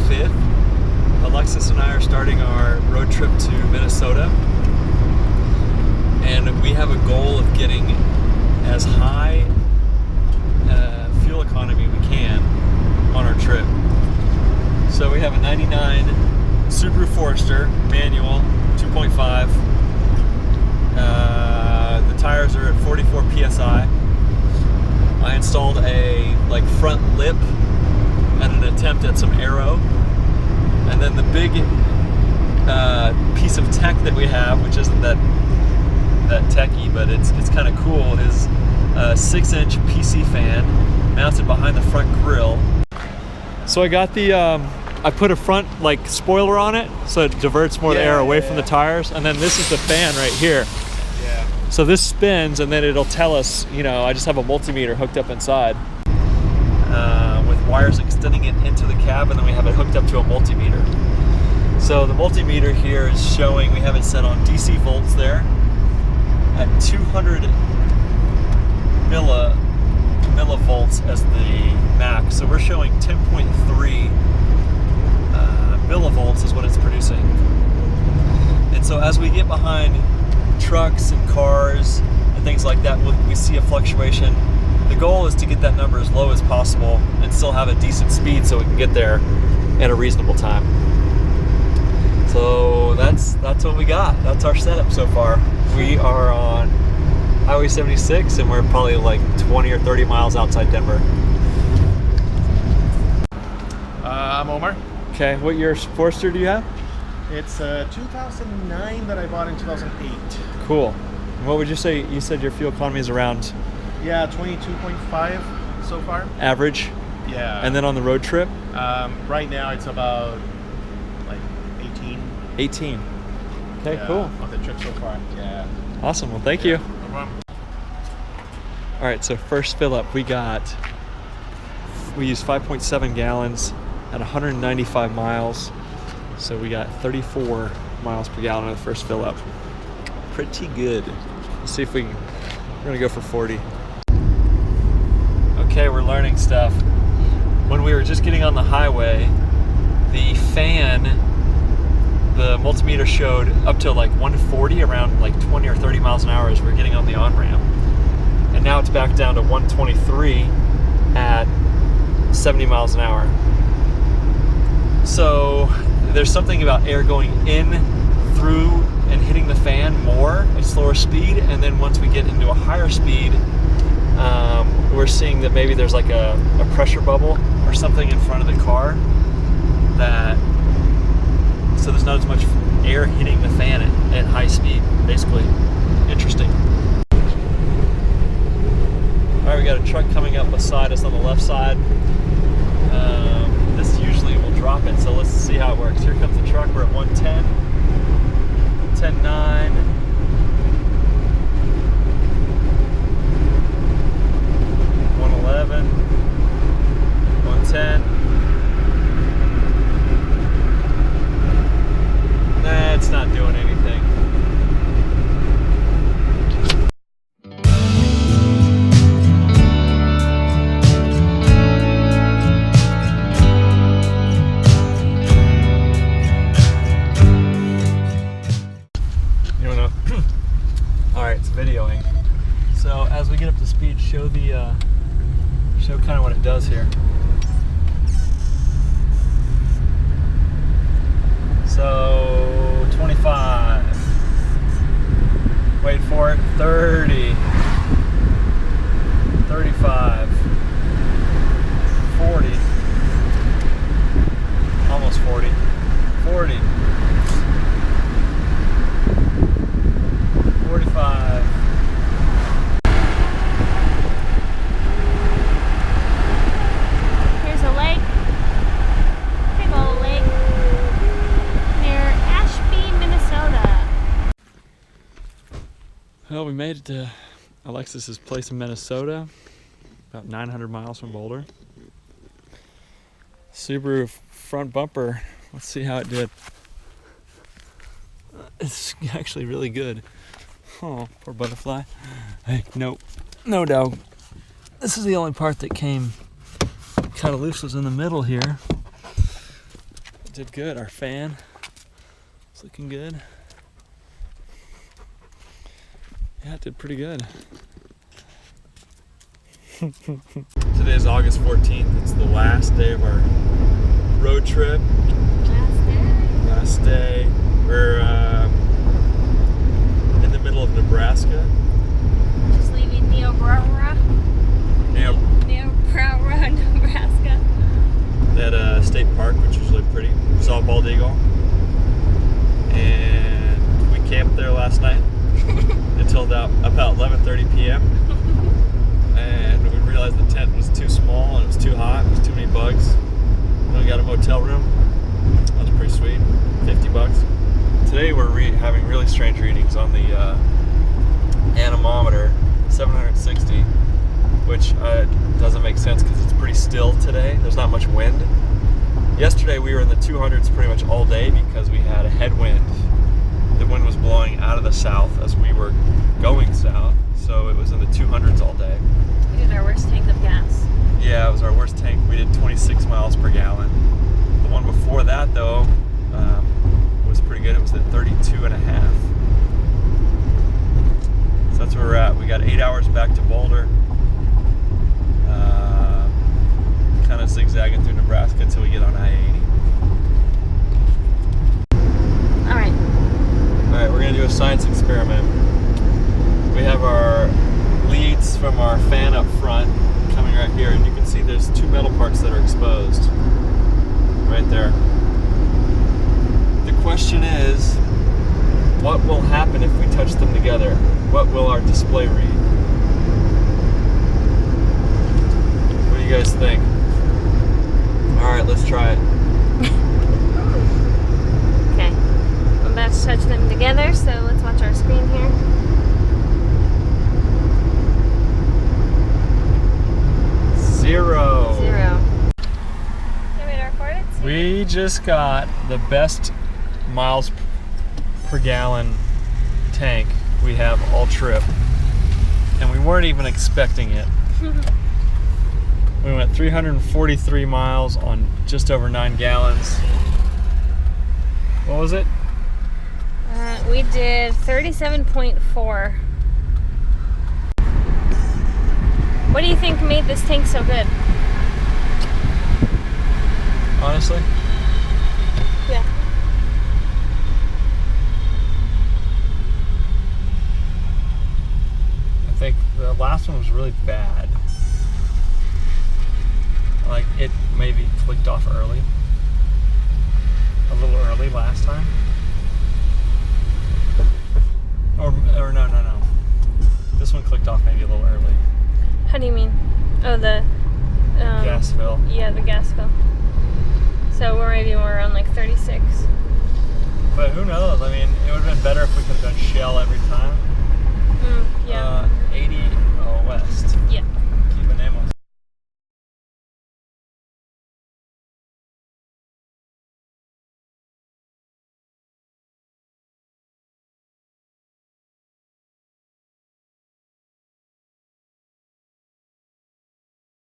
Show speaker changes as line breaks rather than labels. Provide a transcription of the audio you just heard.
5th, Alexis and I are starting our road trip to Minnesota. And we have a goal of getting as high fuel economy we can on our trip. So we have a 99 Subaru Forester manual, 2.5. The tires are at 44 psi. I installed a front lip and an attempt at some aero. And then the big piece of tech that we have, which isn't that techy, but it's kind of cool, is a 6-inch PC fan mounted behind the front grille. So I got the I put a front spoiler on it so it diverts more of the air away from the tires, and then this is the fan right here. Yeah. So this spins and then it'll tell us, I just have a multimeter hooked up inside with wires extending it into the cab, and then we have it hooked up to a multimeter. So the multimeter here is showing, we have it set on DC volts there at 200 millivolts as the max. So we're showing 10.3 millivolts is what it's producing. And so as we get behind trucks and cars and things like that, we see a fluctuation. The goal is to get that number as low as possible and still have a decent speed so we can get there at a reasonable time. So that's what we got. That's our setup so far. We are on Highway 76 and we're probably 20 or 30 miles outside Denver.
I'm Omar.
Okay, what year Forester do you have?
It's 2009 that I bought in 2008.
Cool. And what would you say? You said your fuel economy is around?
Yeah, 22.5 so far.
Average?
Yeah.
And then on the road trip?
Right now it's about 18.
18. Okay,
yeah,
cool.
On the trip so far, yeah.
Awesome, well thank you.
No problem.
All right, so first fill up, we used 5.7 gallons at 195 miles. So we got 34 miles per gallon on the first fill up. Pretty good. Let's see if we're gonna go for 40. Okay, we're learning stuff. When we were just getting on the highway, the multimeter showed up to 140, around 20 or 30 miles an hour as we're getting on the on-ramp. And now it's back down to 123 at 70 miles an hour. So there's something about air going in, through, and hitting the fan more at slower speed, and then once we get into a higher speed, we're seeing that maybe there's a pressure bubble or something in front of the car, so there's not as much air hitting the fan at high speed, basically. Interesting. All right, we got a truck coming up beside us on the left side. This usually will drop it, so let's see how it works. Here comes the truck. We're at 110, 10.9. 111, 110. Nah, it's not doing anything. Videoing. So as we get up to speed, show kind of what it does here. So 25. Wait for it. 30. 35. 40. Almost 40. 40. 45.
Here's a lake. Big old lake. Near Ashby, Minnesota.
Well, we made it to Alexis's place in Minnesota, about 900 miles from Boulder. Subaru front bumper. Let's see how it did. It's actually really good. Oh, poor butterfly. Hey, nope. No dog. This is the only part that came kind of loose, was in the middle here. did good. Our fan is looking good. Yeah, it did pretty good. Today is August 14th. It's the last day of our road trip. Last day. We're in the middle of Nebraska.
Just leaving Niobrara, Nebraska.
At a state park, which is really pretty. We saw a bald eagle. And we camped there last night until about 11:30 p.m. And we realized the tent was too small and it was too hot. It was too many bugs. Then we got a motel room. That was pretty sweet. $50. Today we're having really strange readings on the anemometer, 760, which doesn't make sense because it's pretty still today. There's not much wind. Yesterday we were in the 200s pretty much all day because we had a headwind. The wind was blowing out of the south as we were going south, so it was in the 200s all day.
We did our worst tank of gas.
Yeah, it was our worst tank. We did 26 miles per gallon. The one before that, though, was pretty good. It was at 32 and a half. So that's where we're at. We got 8 hours back to Boulder. Kind of zigzagging through Nebraska until we get on I-80. Alright, we're going to do a science experiment. We have our leads from our fan up front coming right here, and you can see there's two metal parts that are exposed right there. The question is, what will happen if we touch them together? What will our display read? What do you guys think? Alright, let's try it.
Okay, I'm about to touch them together, so let's watch our screen here.
Zero. We just got the best miles per gallon tank we have all trip, and we weren't even expecting it. We went 343 miles on just over 9 gallons. What was it?
We did 37.4. What do you think made this tank so good?
Honestly?
Yeah.
I think the last one was really bad. Like, it maybe clicked off early. A little early last time. Or no. This one clicked off maybe a little early.
How do you mean? Oh, the
gas fill.
Yeah, the gas fill. So we're around like 36.
But who knows? I mean, it would have been better if we could have done Shell every time.
Yeah.